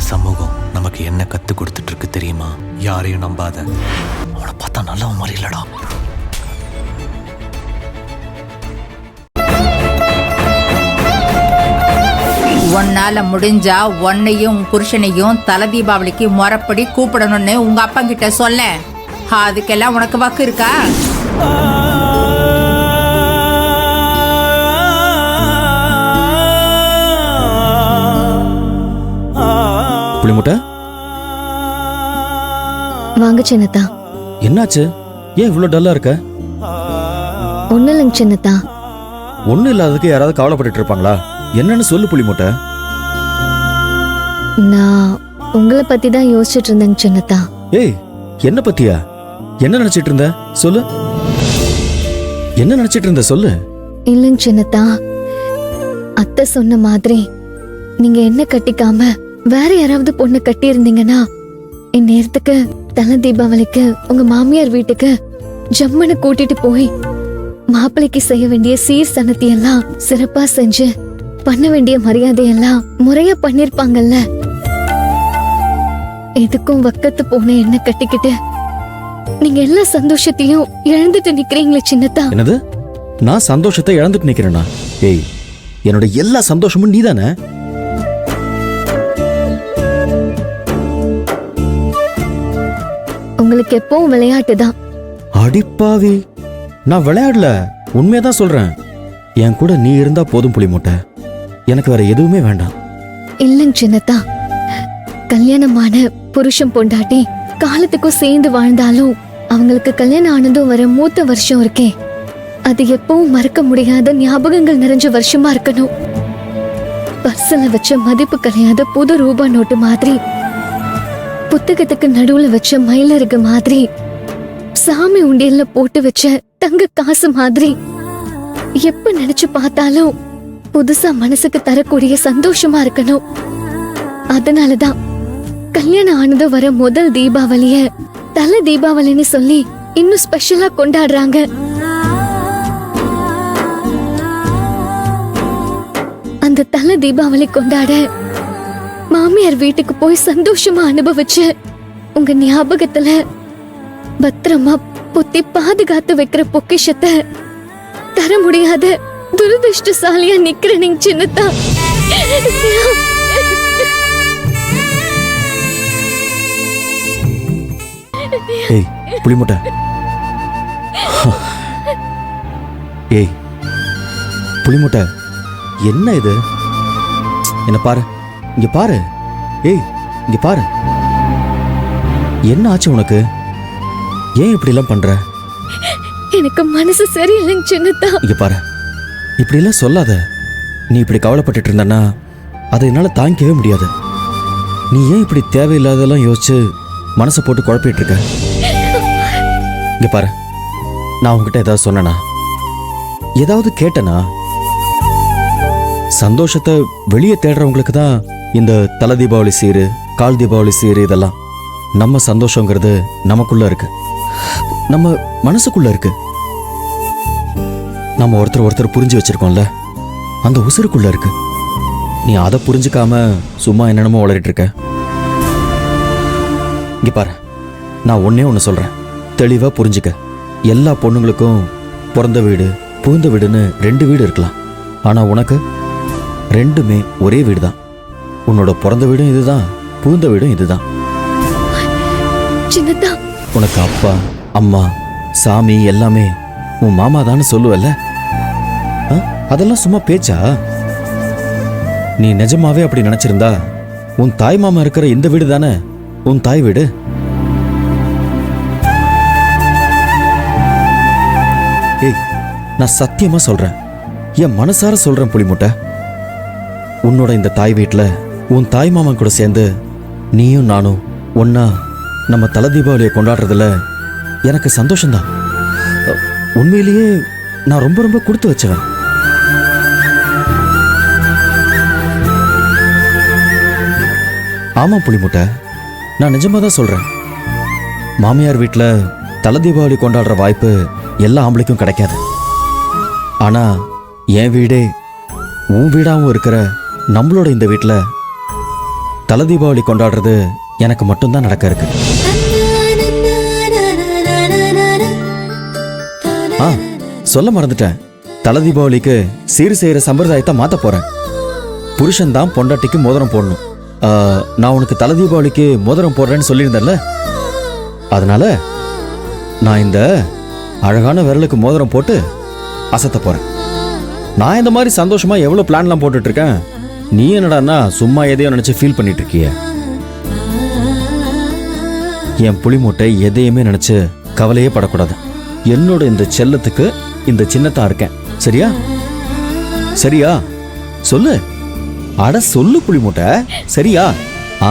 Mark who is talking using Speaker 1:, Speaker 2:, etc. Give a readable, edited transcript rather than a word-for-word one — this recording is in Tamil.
Speaker 1: சமூகம் நமக்கு என்ன கத்து கொடுத்துட்டு இருக்கு தெரியுமா? யாரையும் நம்பாத. அவனை பார்த்தா நல்லவன் மாதிரி இல்லடா.
Speaker 2: உன்னால முடிஞ்சா உன்னையும் புருஷனையும் தலை தீபாவளிக்கு முறைப்படி கூப்பிடணும்னு உங்க அப்பா கிட்ட சொல்ல. அதுக்கெல்லாம் உனக்கு வக்கு இருக்கா?
Speaker 3: புளிமுட்டை,
Speaker 4: வாங்க சின்னத்தா.
Speaker 3: என்னாச்சு? ஏன் இவ்வளவு டல்லா இருக்க?
Speaker 4: ஒண்ணு இல்லைங்க சின்னத்தா.
Speaker 3: ஒண்ணு இல்லாததுக்கு யாராவது கவலைப்பட்டு இருப்பாங்களா? என்னன்னு சொல்லு புளிமுட்டை.
Speaker 4: நான் உங்களை பத்தி தான் யோசிச்சுட்டு இருந்தேங்க சின்னத்தா.
Speaker 3: ஏய், என்ன பத்தியா? என்ன நினைச்சிட்டு இருந்த? சொல்லு. என்ன நினைச்சிட்டு இருந்த? சொல்லு.
Speaker 4: இல்லைங்க சின்னத்தா, அத்தை சொன்ன மாதிரி நீங்க என்ன கட்டிக்காம வேற யாராவது பொண்ணு கட்டி இருந்தீங்கன்னா இந்நேரத்துக்கு தலை தீபாவளிக்கு உங்க மாமியார் வீட்டுக்கு ஜம்மனை கூட்டிட்டு போய் மாப்பிள்ளைக்கு செய்ய வேண்டிய சீர் சனத்தி எல்லாம் சிறப்பா செஞ்சு பண்ண வேண்டிய மரியாதையெல்லாம் முறையா பண்ணிருப்பாங்கல்ல. எதுக்கும் வக்கத்து போன என்ன கட்டிக்கிட்டு நீங்க எல்லா சந்தோஷத்தையும் இழந்துட்டு நிக்கிறீங்களே சின்னத்தா.
Speaker 3: என்னது? நான் சந்தோஷத்தை இழந்துட்டு நிக்கிறேனா? ஏய், என்னோட எல்லா சந்தோஷமும் நீதானே.
Speaker 4: உங்களுக்கு எப்பவும் விளையாட்டு தான்.
Speaker 3: அடிப்பாவி, நான் விளையாடல, உண்மையதான் சொல்றேன். என் கூட நீ இருந்தா போதும் புளிமுட்டை. எனக்கு வேற எதுவுமே வேண்டாம்.
Speaker 4: இல்லைங்க சின்னத்தா, கல்யாணமான புருஷன் பொண்டாட்டி காலத்துக்கும் சேர்ந்து வாழ்ந்தாலும் அவங்களுக்கு கல்யாணம் ஆனதும் வர மூத்த வருஷம் இருக்கே, அது எப்பவும் மறக்க முடியாத ஞாபகங்கள் நிறைஞ்ச வருஷமா இருக்கணும். பர்சல வச்ச மதிப்பு கிடையாத புது ரூபா நோட்டு மாதிரி, புத்தகத்துக்கு நடுவுல வச்ச மயிலருகு மாதிரி, சாமி உண்டியல்ல போட்டு வச்ச தங்க காசு மாதிரி, எப்ப நினைச்சு பார்த்தாலும் புதுசா மனசுக்கு தரக்கூடிய சந்தோஷமா இருக்கணும். அதனாலதான் கல்யாணம் ஆனது வர முதல் தீபாவளிய தலை தீபாவளின்னு சொல்லி இன்னும் ஸ்பெஷலா கொண்டாடுறாங்க. அந்த தலை தீபாவளி கொண்டாட மாமியார் வீட்டுக்கு போய் சந்தோஷமா அனுபவிச்சு உங்க ஞாபகத்துல பத்திரமா பொத்தி பாதுகாத்து வைக்கிற பொக்கிஷத்தை தர முடியாத துரதிருஷ்டசாலியா நிக்கிறேன் சின்னத்தா.
Speaker 3: ஏய் புளிமுட்டை, ஏய் புளிமுட்டை, என்ன இது? என்ன பாரு, இங்க பாரு. ஏய், இங்க பாரு. என்ன ஆச்சு உனக்கு? ஏன் இப்படி எல்லாம் பண்ற?
Speaker 4: எனக்கு மனசு சரியில்லைங்க சின்னத்தா.
Speaker 3: இங்க பாரு, இப்படி எல்லாம் சொல்லாத. நீ இப்படி கவலைப்பட்டுட்டு இருந்தனா அதை என்னால தாங்கிக்கவே முடியாது. நீ ஏன் இப்படி தேவையில்லாதெல்லாம் யோசிச்சு மனசை போட்டு குழப்பிட்டு இருக்க? இங்க பாரு, நான் உங்ககிட்ட ஏதாவது சொன்னனா, ஏதாவது கேட்டனா? சந்தோஷத்தை வெளியே தேடுறவங்களுக்கு தான் இந்த தலை தீபாவளி சீரு, கால் தீபாவளி சீரு இதெல்லாம். நம்ம சந்தோஷங்கிறது நமக்குள்ள இருக்கு, நம்ம மனசுக்குள்ள இருக்கு. நம்ம ஒருத்தர் புரிஞ்சு வச்சிருக்கோம்ல, அந்த உசுருக்குள்ள இருக்கு. நீ அதை புரிஞ்சுக்காம சும்மா என்னென்னமோ வளரிட்டு இருக்க. இங்க பாரு, நான் ஒன்னே ஒன்று சொல்றேன், தெளிவா புரிஞ்சுக்க. எல்லா பொண்ணுங்களுக்கும் பிறந்த வீடு புகுந்த வீடுன்னு 2 வீடு இருக்கலாம். ஆனா உனக்கு ரெண்டுமே ஒரே வீடு தான். உன்னோட பிறந்த வீடும் இதுதான், புகுந்த வீடும் இதுதான்.
Speaker 4: சின்னத்தா,
Speaker 3: உனக்கு அப்பா அம்மா சாமி எல்லாமே உன் மாமா தானே சொல்லுவல்ல? அதெல்லாம் சும்மா பேச்சா? நீ நிஜமாவே அப்படி நினைச்சிருந்தா உன் தாய் மாமா இருக்கிற இந்த வீடு தானே உன் தாய் வீடு. ஏய், நான் சத்தியமா சொல்றேன், என் மனசார சொல்றேன் புளிமுட்டை. உன்னோட இந்த தாய் வீட்டுல உன் தாய் மாமா கூட சேர்ந்து நீயும் நானும் ஒன்னா நம்ம தலை தீபாவளியை கொண்டாடுறதுல எனக்கு சந்தோஷம்தான். உண்மையிலேயே நான் ரொம்ப ரொம்ப கொடுத்து வச்சவன். ஆமா புளிமுட்டை, நான் நிஜமா தான் சொல்றேன். மாமியார் வீட்டுல தலை தீபாவளி கொண்டாடுற வாய்ப்பு எல்லா ஆம்பளைக்கும் கிடைக்காது. ஆனா என் வீடே உன் வீடாவும் இருக்கிற நம்மளோட இந்த வீட்டுல தல தீபாவளி கொண்டாடுறது எனக்கு மட்டும்தான் நடக்க இருக்கு. ஆ, சொல்ல மறந்துட்டேன். தல தீபாவளிக்கு சீர் செய்யற சம்பிரதாயத்தை மாத்த போறேன். புருஷன் தான் பொண்டாட்டிக்கு மோதிரம் போடணும். நான் உனக்கு தல தீபாவளிக்கு மோதிரம் போடுறேன்னு சொல்லியிருந்தேன்ல, அதனால நான் இந்த அழகான விரலுக்கு மோதிரம் போட்டு அசத்த போறேன். நான் இந்த மாதிரி சந்தோஷமா எவ்வளவு பிளான்லாம் போட்டுட்டு இருக்கேன். நீ என்னடான்னா சும்மா எதையோ நினைச்சு ஃபீல் பண்ணிட்டு இருக்கிய. என் புளிமூட்டை எதையுமே நினைச்சு கவலையே படக்கூடாது. என்னோட இந்த செல்லத்துக்கு இந்த சின்னத்தான் இருக்கேன். சரியா? சரியா? சொல்லு. அட சொல்லு புளிமூட்டை. சரியா? ஆ